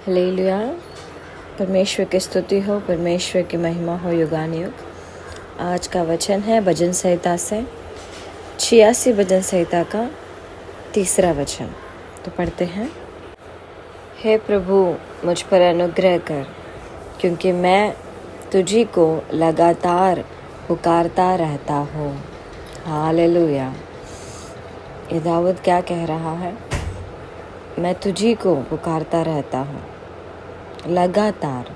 Hallelujah. परमेश्वर की स्तुति हो, परमेश्वर की महिमा हो युगानुयुग। आज का वचन है भजन संहिता से 86 भजन संहिता का 3 वचन। तो पढ़ते हैं। हे प्रभु, मुझ पर अनुग्रह कर, क्योंकि मैं तुझी को लगातार पुकारता रहता हूँ। हालेलुया। ये दाऊद क्या कह रहा है? मैं तुझी को पुकारता रहता हूँ लगातार।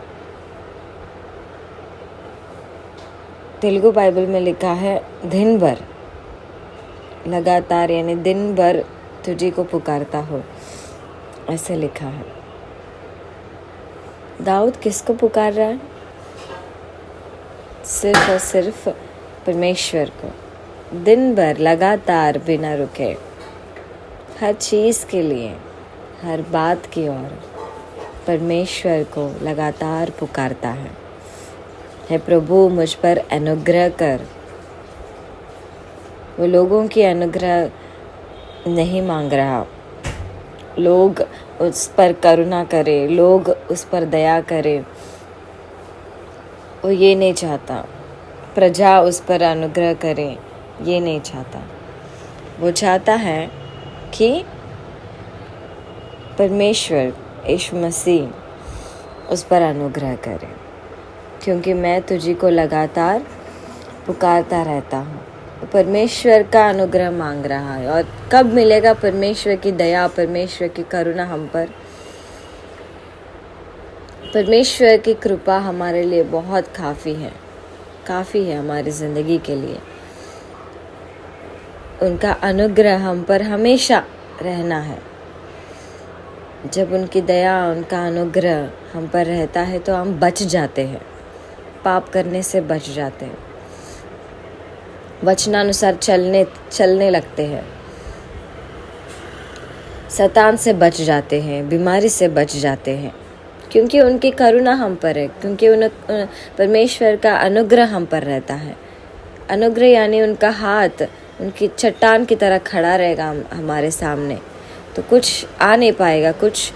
तेलुगु बाइबल में लिखा है दिन भर। लगातार यानी दिन भर तुझी को पुकारता हो, ऐसे लिखा है। दाऊद किसको पुकार रहा है? सिर्फ और सिर्फ परमेश्वर को, दिन भर लगातार बिना रुके, हर चीज़ के लिए, हर बात की ओर परमेश्वर को लगातार पुकारता है। हे प्रभु, मुझ पर अनुग्रह कर। वो लोगों की अनुग्रह नहीं मांग रहा। लोग उस पर करुणा करे, लोग उस पर दया करे, वो ये नहीं चाहता। प्रजा उस पर अनुग्रह करे, ये नहीं चाहता। वो चाहता है कि परमेश्वर यीशु मसीह उस पर अनुग्रह करे, क्योंकि मैं तुझी को लगातार पुकारता रहता हूँ। परमेश्वर का अनुग्रह मांग रहा है। और कब मिलेगा परमेश्वर की दया, परमेश्वर की करुणा हम पर? परमेश्वर की कृपा हमारे लिए बहुत काफ़ी है हमारी ज़िंदगी के लिए। उनका अनुग्रह हम पर हमेशा रहना है। जब उनकी दया, उनका अनुग्रह हम पर रहता है तो हम बच जाते हैं, पाप करने से बच जाते हैं, वचनानुसार चलने लगते हैं, शैतान से बच जाते हैं, बीमारी से बच जाते हैं, क्योंकि उनकी करुणा हम पर है, क्योंकि परमेश्वर का अनुग्रह हम पर रहता है। अनुग्रह यानी उनका हाथ उनकी चट्टान की तरह खड़ा रहेगा हमारे सामने, तो कुछ आ नहीं पाएगा, कुछ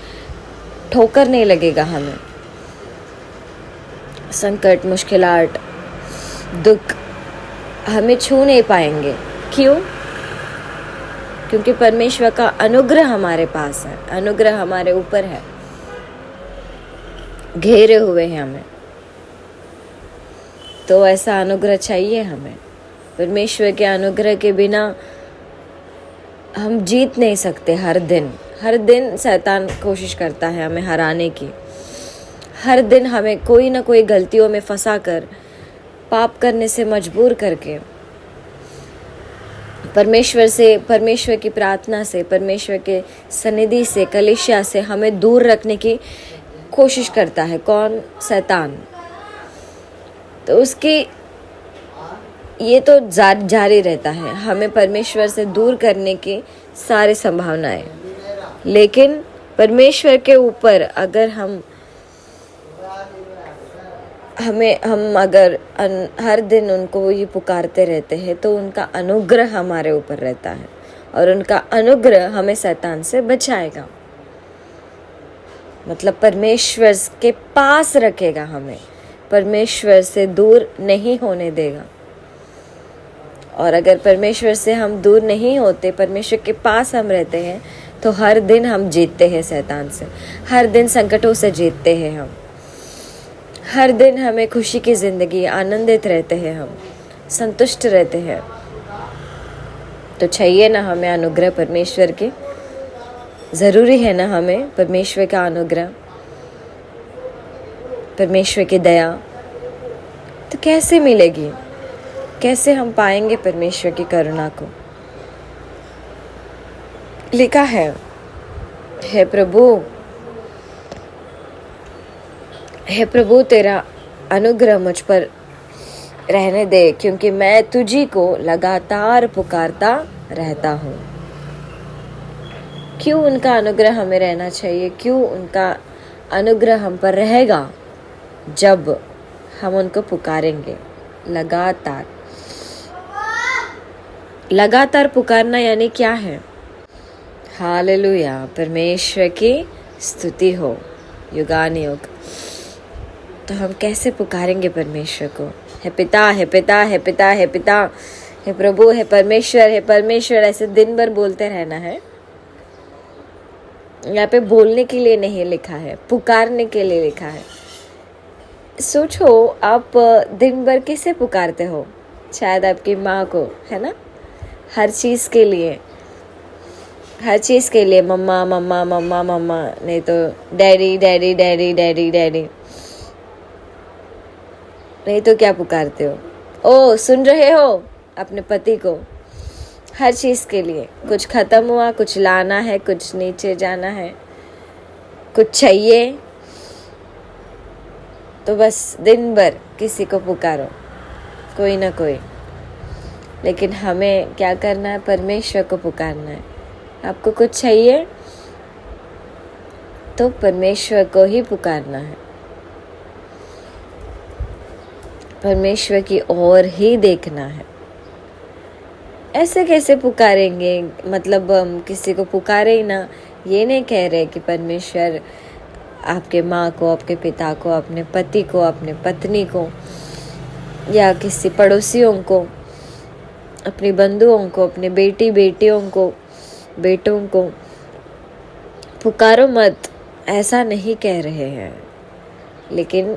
ठोकर नहीं लगेगा हमें। संकट, मुश्किलात, दुख हमें छू नहीं पाएंगे। क्यों? क्योंकि परमेश्वर का अनुग्रह हमारे पास है, अनुग्रह हमारे ऊपर है, घेरे हुए हैं हमें। तो ऐसा अनुग्रह चाहिए हमें। परमेश्वर के अनुग्रह के बिना हम जीत नहीं सकते। हर दिन शैतान कोशिश करता है हमें हराने की। हर दिन हमें कोई ना कोई गलतियों में फंसा कर, पाप करने से मजबूर करके, परमेश्वर की प्रार्थना से, परमेश्वर के सन्निधि से, कलीसिया से हमें दूर रखने की कोशिश करता है। कौन? शैतान। तो उसकी ये तो जारी रहता है, हमें परमेश्वर से दूर करने की सारी संभावनाएं। लेकिन परमेश्वर के ऊपर अगर हम अगर हर दिन उनको ये पुकारते रहते हैं तो उनका अनुग्रह हमारे ऊपर रहता है, और उनका अनुग्रह हमें शैतान से बचाएगा। मतलब परमेश्वर के पास रखेगा हमें, परमेश्वर से दूर नहीं होने देगा। और अगर परमेश्वर से हम दूर नहीं होते, परमेश्वर के पास हम रहते हैं, तो हर दिन हम जीतते हैं शैतान से, हर दिन संकटों से जीतते हैं हम, हर दिन हमें खुशी की ज़िंदगी, आनंदित रहते हैं हम, संतुष्ट रहते हैं। तो चाहिए ना हमें अनुग्रह परमेश्वर के? ज़रूरी है ना हमें परमेश्वर का अनुग्रह, परमेश्वर की दया? तो कैसे मिलेगी? कैसे हम पाएंगे परमेश्वर की करुणा को? लिखा है, हे प्रभु तेरा अनुग्रह मुझ पर रहने दे, क्योंकि मैं तुझी को लगातार पुकारता रहता हूँ। क्यों उनका अनुग्रह हमें रहना चाहिए? क्यों उनका अनुग्रह हम पर रहेगा? जब हम उनको पुकारेंगे लगातार पुकारना यानी क्या है? हालेलुया। परमेश्वर की स्तुति हो, युगान युग। तो हम कैसे पुकारेंगे परमेश्वर को? हे पिता, हे पिता, हे पिता, हे पिता, हे प्रभु, हे परमेश्वर, हे परमेश्वर, ऐसे दिन भर बोलते रहना है। यहाँ पे बोलने के लिए नहीं लिखा है, पुकारने के लिए लिखा है। सोचो आप दिन भर किसे पुकारते हो? शायद आपकी माँ को, है ना? हर चीज़ के लिए, हर चीज़ के लिए मम्मा मम्मा मम्मा मम्मा, नहीं तो daddy daddy daddy daddy daddy, नहीं तो क्या पुकारते हो? ओ, सुन रहे हो? अपने पति को हर चीज़ के लिए। कुछ ख़त्म हुआ, कुछ लाना है, कुछ नीचे जाना है, कुछ चाहिए, तो बस दिन भर किसी को पुकारो, कोई ना कोई। लेकिन हमें क्या करना है? परमेश्वर को पुकारना है। आपको कुछ चाहिए तो परमेश्वर को ही पुकारना है, परमेश्वर की ओर ही देखना है। ऐसे कैसे पुकारेंगे? मतलब हम किसी को पुकारे ही ना, ये नहीं कह रहे कि परमेश्वर आपके माँ को, आपके पिता को, अपने पति को, अपने पत्नी को, या किसी पड़ोसियों को, अपने बंधुओं को, अपने बेटी बेटियों को, बेटों को पुकारो मत, ऐसा नहीं कह रहे हैं। लेकिन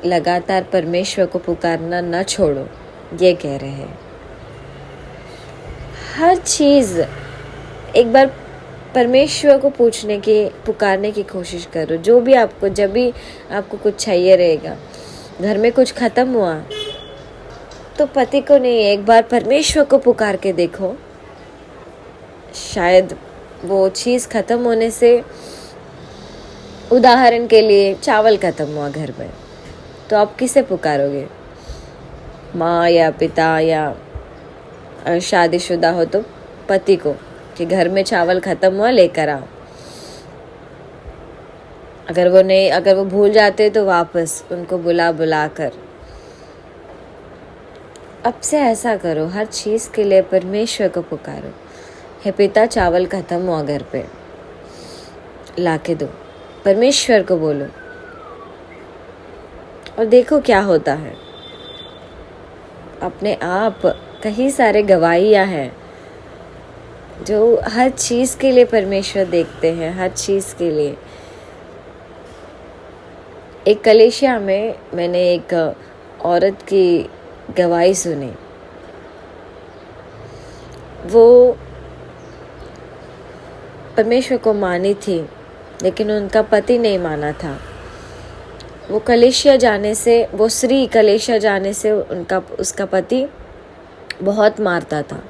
लगातार परमेश्वर को पुकारना न छोड़ो, ये कह रहे हैं। हर चीज़ एक बार परमेश्वर को पूछने की, पुकारने की कोशिश करो। जो भी आपको, जब भी आपको कुछ चाहिए रहेगा, घर में कुछ ख़त्म हुआ तो पति को नहीं, एक बार परमेश्वर को पुकार के देखो। शायद वो चीज़ ख़त्म होने से, उदाहरण के लिए चावल ख़त्म हुआ घर में, तो आप किसे पुकारोगे? माँ या पिता, या शादीशुदा हो तो पति को कि घर में चावल ख़त्म हुआ, लेकर आओ। अगर वो भूल जाते तो वापस उनको बुला कर। अब से ऐसा करो, हर चीज़ के लिए परमेश्वर को पुकारो। हे पिता, चावल ख़त्म हुआ घर पे, लाके दो। परमेश्वर को बोलो और देखो क्या होता है। अपने आप कई सारे गवाहियाँ हैं जो हर चीज़ के लिए परमेश्वर देखते हैं, हर चीज़ के लिए। एक कलीसिया में मैंने एक औरत की गवाही सुनी। वो परमेश्वर को मानी थी, लेकिन उनका पति नहीं माना था। वो कलीसिया जाने से, वो श्री कलीसिया जाने से उसका पति बहुत मारता था।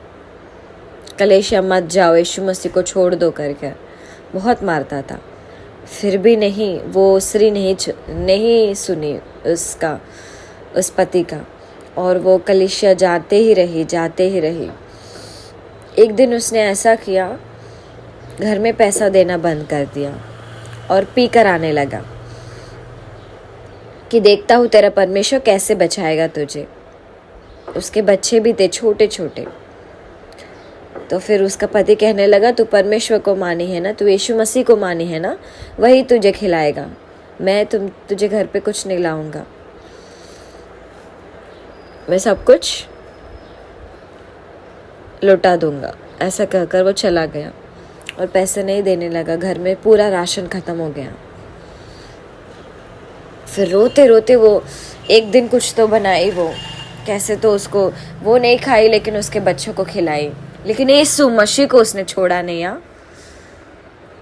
कलीसिया मत जाओ, यीशु मसीह को छोड़ दो करके बहुत मारता था। फिर भी नहीं, वो स्त्री नहीं सुनी उस पति का, और वो कलीसिया जाते ही रही। एक दिन उसने ऐसा किया, घर में पैसा देना बंद कर दिया और पी कर आने लगा कि देखता हूँ तेरा परमेश्वर कैसे बचाएगा तुझे। उसके बच्चे भी थे छोटे छोटे। तो फिर उसका पति कहने लगा, तू परमेश्वर को मानी है ना, तू यीशु मसीह को मानी है ना, वही तुझे खिलाएगा, मैं तुझे घर पे कुछ नहीं लाऊंगा, मैं सब कुछ लौटा दूंगा। ऐसा कहकर वो चला गया और पैसे नहीं देने लगा। घर में पूरा राशन ख़त्म हो गया। फिर रोते रोते वो एक दिन कुछ तो बनाई, वो कैसे तो उसको, वो नहीं खाई लेकिन उसके बच्चों को खिलाई। लेकिन यीशु मसीह को उसने छोड़ा नहीं।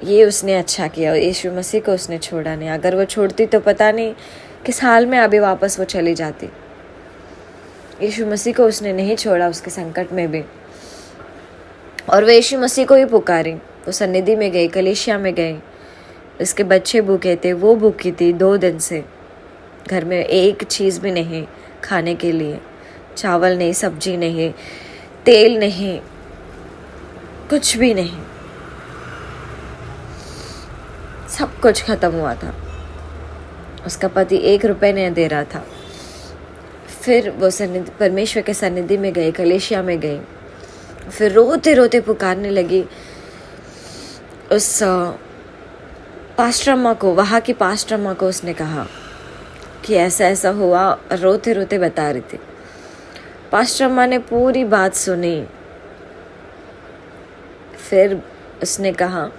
ये उसने अच्छा किया, यीशु मसीह को उसने छोड़ा नहीं। अगर वो छोड़ती तो पता नहीं किस हाल में अभी वापस वो चली जाती। यीशु मसीह को उसने नहीं छोड़ा उसके संकट में भी, और वो यीशु मसीह को ही पुकारी। वो सन्निधि में गई, कलीसिया में गई। उसके बच्चे भूखे थे, वो भूखी थी 2 दिन से। घर में एक चीज़ भी नहीं खाने के लिए, चावल नहीं, सब्जी नहीं, तेल नहीं, कुछ भी नहीं, सब कुछ खत्म हुआ था। उसका पति 1 रुपए नहीं दे रहा था। फिर वो परमेश्वर के सन्निधि में गई, कलीसिया में गई। फिर रोते रोते पुकारने लगी उस पास्टर अम्मा को, वहाँ की पास्टर अम्मा को उसने कहा कि ऐसा ऐसा हुआ, रोते रोते बता रही थी। पास्टर अम्मा ने पूरी बात सुनी। फिर उसने कहा,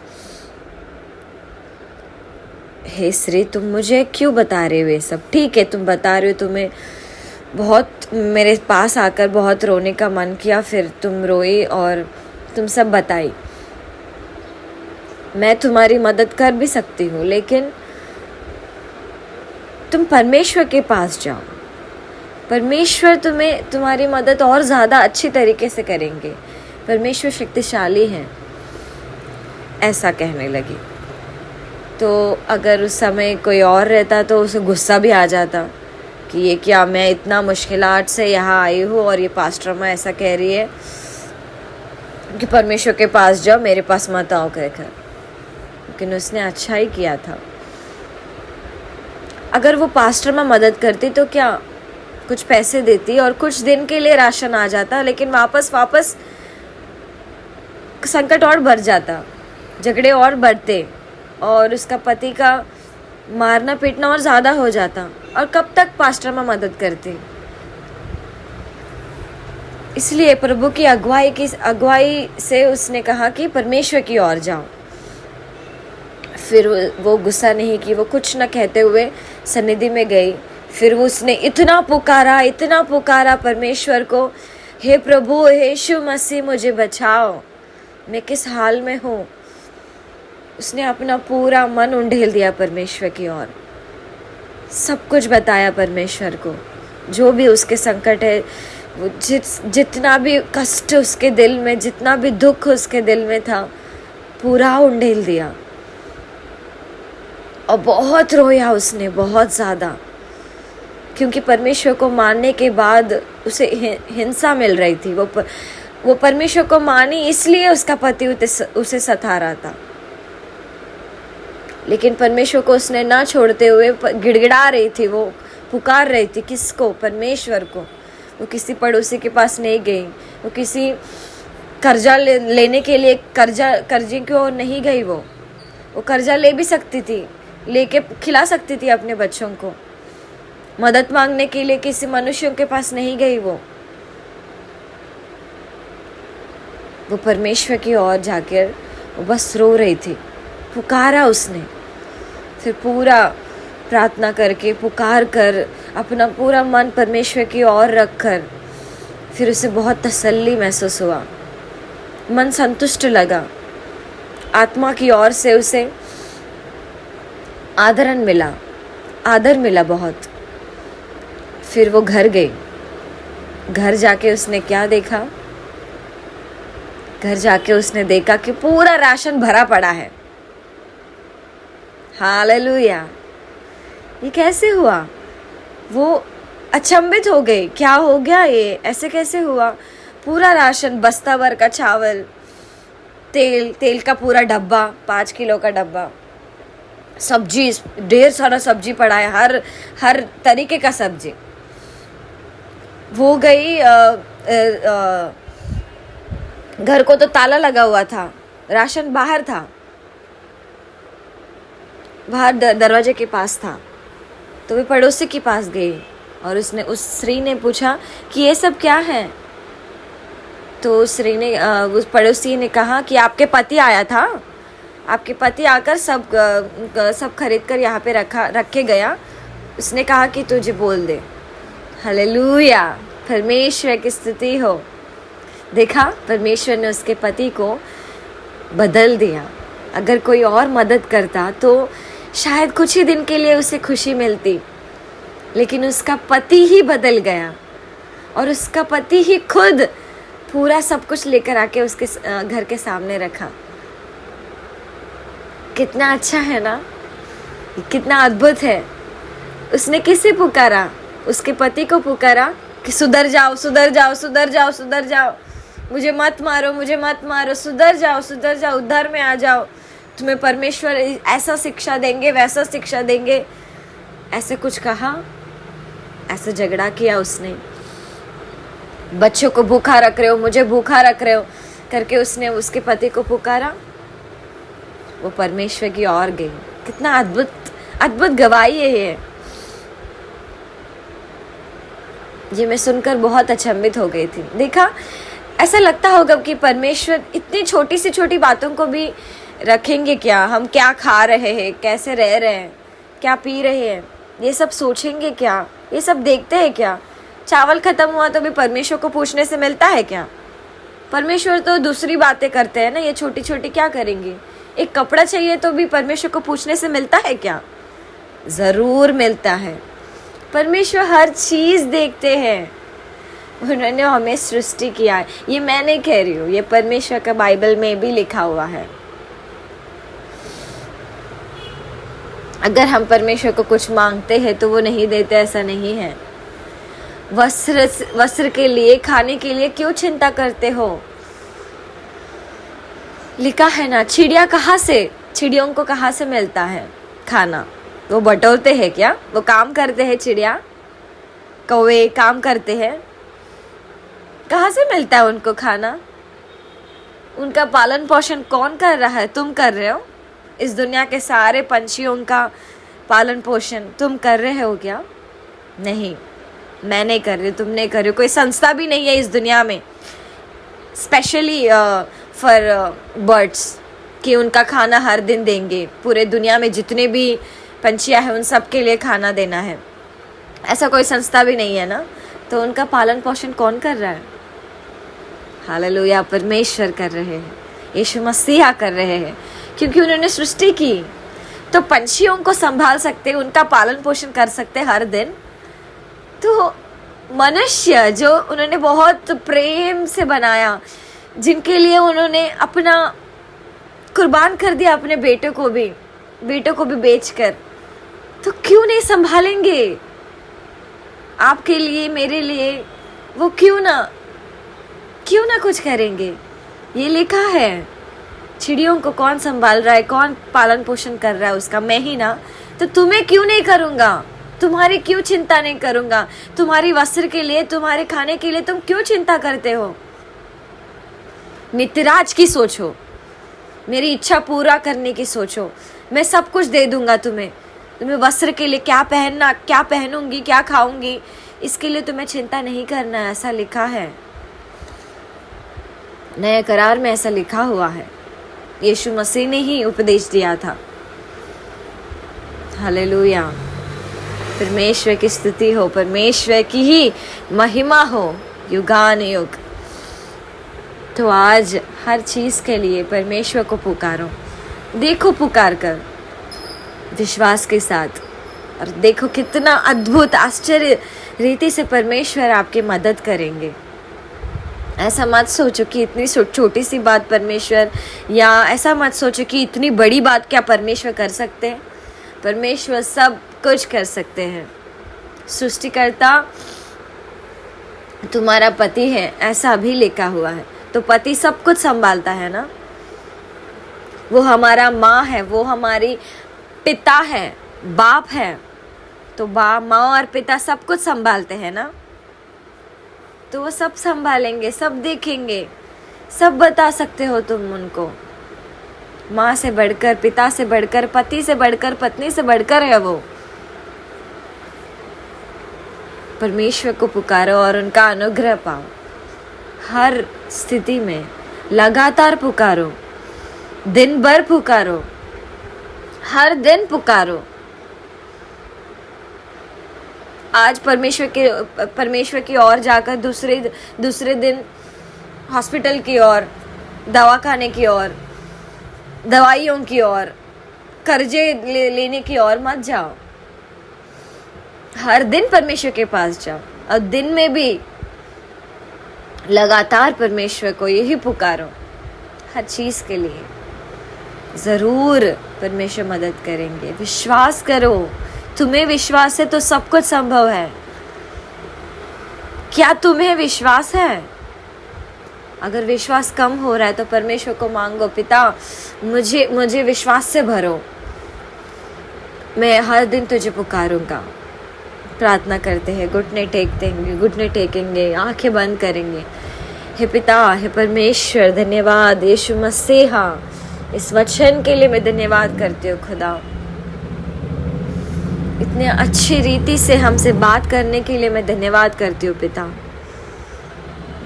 हे श्री, तुम मुझे क्यों बता रहे हो ये सब? ठीक है, तुम बता रहे हो, तुम्हें बहुत मेरे पास आकर बहुत रोने का मन किया, फिर तुम रोई और तुम सब बताई। मैं तुम्हारी मदद कर भी सकती हूँ, लेकिन तुम परमेश्वर के पास जाओ। परमेश्वर तुम्हारी मदद और ज़्यादा अच्छी तरीके से करेंगे। परमेश्वर शक्तिशाली हैं, ऐसा कहने लगी। तो अगर उस समय कोई और रहता तो उसे गुस्सा भी आ जाता कि ये क्या, मैं इतना मुश्किलात से यहाँ आई हूँ और ये पास्टर अम्मा ऐसा कह रही है कि परमेश्वर के पास जाओ, मेरे पास मत आओ कहकर। लेकिन उसने अच्छा ही किया था। अगर वो पास्टर अम्मा मदद करती तो क्या, कुछ पैसे देती और कुछ दिन के लिए राशन आ जाता, लेकिन वापस संकट और बढ़ जाता, झगड़े और बढ़ते और उसका पति का मारना पीटना और ज़्यादा हो जाता। और कब तक पास्टर अम्मा मदद करती? इसलिए प्रभु की अगुवाई से उसने कहा कि परमेश्वर की ओर जाओ। फिर वो गुस्सा नहीं की, वो कुछ न कहते हुए सन्निधि में गई। फिर उसने इतना पुकारा परमेश्वर को, हे प्रभु, हे यीशु मसीह, मुझे बचाओ, मैं किस हाल में हूँ। उसने अपना पूरा मन उंडेल दिया परमेश्वर की ओर, सब कुछ बताया परमेश्वर को, जो भी उसके संकट है, वो जितना भी कष्ट उसके दिल में, जितना भी दुख उसके दिल में था, पूरा उंडेल दिया। और बहुत रोया उसने, बहुत ज़्यादा, क्योंकि परमेश्वर को मानने के बाद उसे हिंसा मिल रही थी। वो परमेश्वर को मानी, इसलिए उसका पति उसे सता रहा था। लेकिन परमेश्वर को उसने ना छोड़ते हुए गिड़गिड़ा रही थी, वो पुकार रही थी। किसको? परमेश्वर को। वो किसी पड़ोसी के पास नहीं गई, वो किसी कर्जा लेने के लिए कर्जे की ओर नहीं गई। वो कर्जा ले भी सकती थी, लेके खिला सकती थी अपने बच्चों को। मदद मांगने के लिए किसी मनुष्यों के पास नहीं गई। वो परमेश्वर की ओर जाकर वो बस रो रही थी। पुकारा उसने, फिर पूरा प्रार्थना करके, पुकार कर, अपना पूरा मन परमेश्वर की ओर रखकर, फिर उसे बहुत तसल्ली महसूस हुआ, मन संतुष्ट लगा। आत्मा की ओर से उसे आदर मिला बहुत। फिर वो घर गई। घर जाके उसने क्या देखा? घर जाके उसने देखा कि पूरा राशन भरा पड़ा है। हालेलुया! ये कैसे हुआ? वो अचंभित हो गई, क्या हो गया ये, ऐसे कैसे हुआ? पूरा राशन, बस्ता भर का चावल, तेल का पूरा डब्बा, 5 किलो का डब्बा, सब्जी, ढेर सारा सब्जी पड़ा है, हर तरीके का सब्जी। वो गई, घर को तो ताला लगा हुआ था, राशन बाहर था, बाहर दरवाजे के पास था। तो वे पड़ोसी के पास गई और उस स्त्री ने पूछा कि ये सब क्या है? तो उस पड़ोसी ने कहा कि आपके पति आया था, आपके पति आकर सब खरीद कर यहाँ पे रख के गया। उसने कहा कि तुझे बोल दे। हालेलुया! परमेश्वर की स्तुति हो। देखा, परमेश्वर ने उसके पति को बदल दिया। अगर कोई और मदद करता तो शायद कुछ ही दिन के लिए उसे खुशी मिलती, लेकिन उसका पति ही बदल गया और उसका पति ही खुद पूरा सब कुछ लेकर आके उसके घर के सामने रखा। कितना अच्छा है ना, कितना अद्भुत है। उसने किसे पुकारा? उसके पति को पुकारा कि सुधर जाओ, सुधर जाओ, सुधर जाओ, सुधर जाओ, मुझे मत मारो, मुझे मत मारो, सुधर जाओ, सुधर जाओ, उद्धार में आ जाओ, तुम्हें परमेश्वर ऐसा शिक्षा देंगे, वैसा शिक्षा देंगे। ऐसे कुछ कहा, ऐसे झगड़ा किया उसने। बच्चों को भूखा रख रहे हो, मुझे भूखा रख रहे हो करके उसने उसके पति को पुकारा। वो परमेश्वर की ओर गई कितना अद्भुत अद्भुत गवाही है ये मैं सुनकर बहुत अचंभित हो गई थी। देखा, ऐसा लगता होगा कि परमेश्वर इतनी छोटी सी छोटी बातों को भी रखेंगे क्या? हम क्या खा रहे हैं, कैसे रह रहे हैं, क्या पी रहे हैं, ये सब सोचेंगे क्या? ये सब देखते हैं क्या? चावल खत्म हुआ तो भी परमेश्वर को पूछने से मिलता है क्या? परमेश्वर तो दूसरी बातें करते हैं ना, ये छोटी छोटी क्या करेंगे? एक कपड़ा चाहिए तो भी परमेश्वर को पूछने से मिलता है क्या? जरूर मिलता है। परमेश्वर हर चीज देखते हैं। उन्होंने हमें सृष्टि किया है। ये मैं नहीं कह रही हूँ, ये परमेश्वर का बाइबल में भी लिखा हुआ है। अगर हम परमेश्वर को कुछ मांगते हैं तो वो नहीं देते, ऐसा नहीं है। वस्त्र के लिए, खाने के लिए क्यों चिंता करते हो? लिखा है ना, चिड़ियों को कहाँ से मिलता है खाना? वो बटोरते हैं क्या? वो काम करते हैं? चिड़िया, कौवे काम करते हैं? कहाँ से मिलता है उनको खाना? उनका पालन पोषण कौन कर रहा है? तुम कर रहे हो। इस दुनिया के सारे पंछियों का पालन पोषण तुम कर रहे हो क्या? नहीं, मैं नहीं कर रही, तुम नहीं कर रहे हो। कोई संस्था भी नहीं है इस दुनिया में स्पेशली फॉर बर्ड्स कि उनका खाना हर दिन देंगे। पूरे दुनिया में जितने भी पंछियाँ हैं उन सब के लिए खाना देना है, ऐसा कोई संस्था भी नहीं है ना। तो उनका पालन पोषण कौन कर रहा है? हालेलुया, परमेश्वर कर रहे हैं, यीशु मसीहा कर रहे हैं, क्योंकि उन्होंने सृष्टि की। तो पंछियों को संभाल सकते, उनका पालन पोषण कर सकते हर दिन। तो मनुष्य जो उन्होंने बहुत प्रेम से बनाया, जिनके लिए उन्होंने अपना कुर्बान कर दिया, अपने बेटों को भी बेचकर, तो क्यों नहीं संभालेंगे आपके लिए, मेरे लिए? वो क्यों ना कुछ करेंगे? ये लिखा है। चिड़ियों को कौन संभाल रहा है, कौन पालन पोषण कर रहा है उसका? मैं ही ना। तो तुम्हें क्यों नहीं करूँगा? तुम्हारी क्यों चिंता नहीं करूँगा? तुम्हारी वस्त्र के लिए, तुम्हारे खाने के लिए तुम क्यों चिंता करते हो? नित्यराज की सोचो, मेरी इच्छा पूरा करने की सोचो। मैं सब कुछ दे दूंगा तुम्हें वस्त्र के लिए क्या पहनना, क्या पहनूंगी, क्या खाऊंगी, इसके लिए तुम्हें चिंता नहीं करना है, ऐसा लिखा है। नए करार में ऐसा लिखा हुआ है। यीशु मसीह ने ही उपदेश दिया था। हालेलुया, परमेश्वर की स्तुति हो, परमेश्वर की ही महिमा हो युगानुयुग। तो आज हर चीज के लिए परमेश्वर को पुकारो। देखो, पुकार कर विश्वास के साथ, और देखो कितना अद्भुत आश्चर्य रीति से परमेश्वर आपकी मदद करेंगे। ऐसा मत सोचो कि इतनी छोटी सी बात परमेश्वर, या ऐसा मत सोचो कि इतनी बड़ी बात क्या परमेश्वर कर सकते हैं। परमेश्वर सब कुछ कर सकते हैं। सृष्टिकर्ता तुम्हारा पति है, ऐसा भी लिखा हुआ है। तो पति सब कुछ संभालता है ना। वो हमारा माँ है, वो हमारी पिता है, बाप है। तो माँ और पिता सब कुछ संभालते हैं ना। तो वो सब संभालेंगे, सब देखेंगे, सब बता सकते हो तुम उनको। माँ से बढ़कर, पिता से बढ़कर, पति से बढ़कर, पत्नी से बढ़कर है वो। परमेश्वर को पुकारो और उनका अनुग्रह पाओ। हर स्थिति में लगातार पुकारो, दिन भर पुकारो, हर दिन पुकारो। आज परमेश्वर की ओर जाकर दूसरे दिन हॉस्पिटल की ओर, दवाखाने की ओर, दवाइयों की ओर, कर्जे लेने की ओर मत जाओ। हर दिन परमेश्वर के पास जाओ, और दिन में भी लगातार परमेश्वर को यही पुकारो। हर चीज के लिए जरूर परमेश्वर मदद करेंगे। विश्वास करो, तुम्हें विश्वास है तो सब कुछ संभव है। क्या तुम्हें विश्वास है? अगर विश्वास कम हो रहा है तो परमेश्वर को मांगो, पिता मुझे विश्वास से भरो, मैं हर दिन तुझे पुकारूंगा। प्रार्थना करते हैं, घुटने टेकेंगे, आंखें बंद करेंगे। हे पिता, हे परमेश्वर, धन्यवाद यीशु मसीहा, इस वचन के लिए मैं धन्यवाद करती हूँ खुदा। इतने अच्छी रीति से हमसे बात करने के लिए मैं धन्यवाद करती हूँ पिता।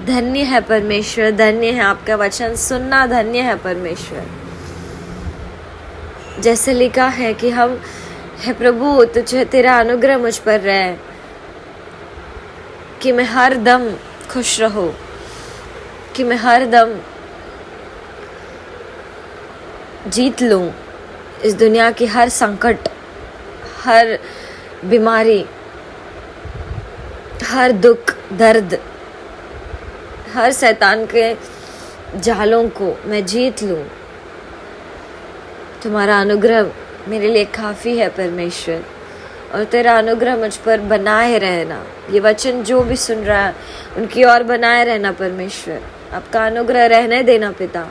धन्य है परमेश्वर, धन्य है आपका वचन सुनना, धन्य है परमेश्वर। जैसे लिखा है कि हम, हे प्रभु, तुझे तेरा अनुग्रह मुझ पर रहे, कि मैं हर दम खुश रहूं, कि मैं हर दम जीत लूं इस दुनिया की हर संकट, हर बीमारी, हर दुख दर्द, हर शैतान के जालों को मैं जीत लूं। तुम्हारा अनुग्रह मेरे लिए काफ़ी है परमेश्वर, और तेरा अनुग्रह मुझ पर बनाए रहना। ये वचन जो भी सुन रहा है उनकी ओर बनाए रहना परमेश्वर। आपका अनुग्रह रहने देना पिता,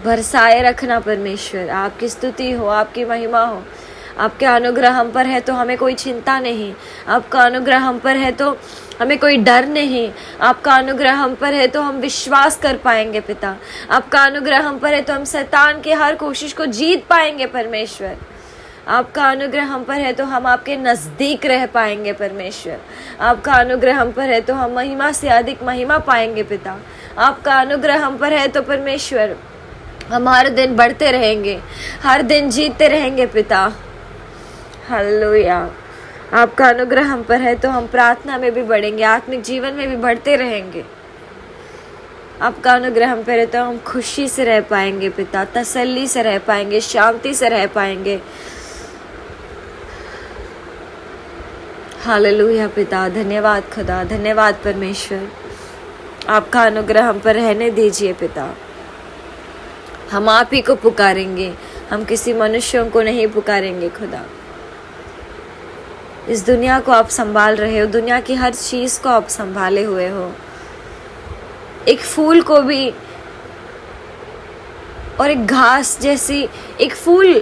बरसाए रखना परमेश्वर। आपकी स्तुति हो, आपकी महिमा हो। आपका अनुग्रह हम पर है तो हमें कोई चिंता नहीं, आपका अनुग्रह हम पर है तो हमें कोई डर नहीं, आपका अनुग्रह हम पर है तो हम विश्वास कर पाएंगे पिता। आपका अनुग्रह हम पर है तो हम शैतान की हर कोशिश को जीत पाएंगे परमेश्वर। आपका अनुग्रह हम पर है तो हम आपके नज़दीक रह पाएंगे परमेश्वर। आपका अनुग्रह हम पर है तो हम महिमा से अधिक महिमा पाएंगे पिता। आपका अनुग्रह हम पर है तो परमेश्वर हम हर दिन बढ़ते रहेंगे, हर दिन जीतते रहेंगे पिता। हालेलुया। आपका अनुग्रह हम पर है तो हम प्रार्थना में भी बढ़ेंगे, आत्मिक जीवन में भी बढ़ते रहेंगे। आपका अनुग्रह हम पर है तो हम खुशी से रह पाएंगे पिता, तसल्ली से रह पाएंगे, शांति से रह पाएंगे। हालेलुया पिता, धन्यवाद खुदा, धन्यवाद परमेश्वर। आपका अनुग्रह हम पर रहने दीजिए पिता। हम आप ही को पुकारेंगे, हम किसी मनुष्यों को नहीं पुकारेंगे खुदा। इस दुनिया को आप संभाल रहे हो, दुनिया की हर चीज़ को आप संभाले हुए हो। एक फूल को भी, और एक घास जैसी एक फूल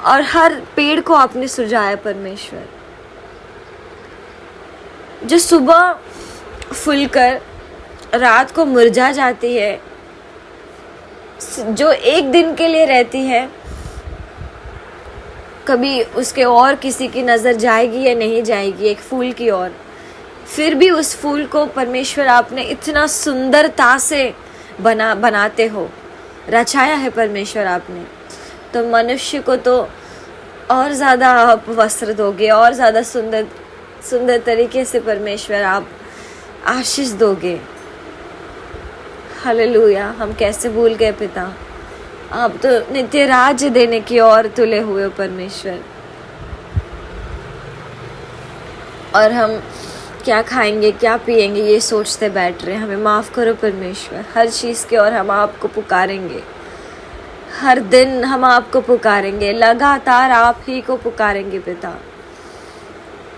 और हर पेड़ को आपने सुझाया परमेश्वर, जो सुबह फूलकर रात को मुरझा जाती है, जो एक दिन के लिए रहती है। कभी उसके और किसी की नज़र जाएगी या नहीं जाएगी एक फूल की ओर, फिर भी उस फूल को परमेश्वर आपने इतना सुंदरता से बनाते हो, रचाया है परमेश्वर आपने। तो मनुष्य को तो और ज़्यादा आप वस्त्र दोगे, और ज़्यादा सुंदर तरीके से परमेश्वर आप आशीष दोगे। हालेलुया। हम कैसे भूल गए पिता, आप तो नित्य राज्य देने की ओर तुले हुए हो परमेश्वर। और हम क्या खाएंगे क्या पिएंगे ये सोचते बैठ रहे हैं। हमें माफ़ करो परमेश्वर। हर चीज़ की ओर हम आपको पुकारेंगे, हर दिन हम आपको पुकारेंगे, लगातार आप ही को पुकारेंगे पिता।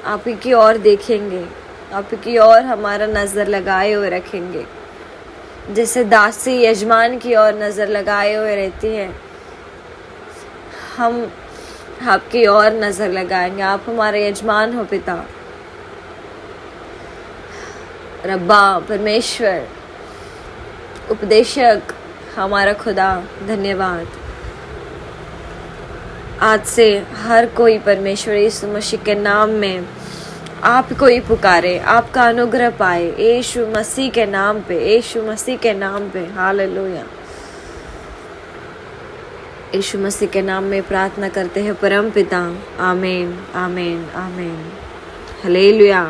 आप ही की ओर देखेंगे, आप ही की ओर हमारा नज़र लगाए हुए रखेंगे। जैसे दासी यजमान की ओर नज़र लगाए हुए रहती है, हम आपकी ओर नज़र लगाएंगे। आप हमारे यजमान हो पिता। रब्बा परमेश्वर, उपदेशक, हमारा खुदा, धन्यवाद। आज से हर कोई परमेश्वर यीशु मसीह के नाम में आप को ही पुकारे, आपका अनुग्रह पाए, यीशु मसीह के नाम पे, यीशु मसीह के नाम पे। हालेलुया। यीशु मसीह के नाम में प्रार्थना करते हैं परम पिता। आमीन, आमीन, आमीन। हालेलुया।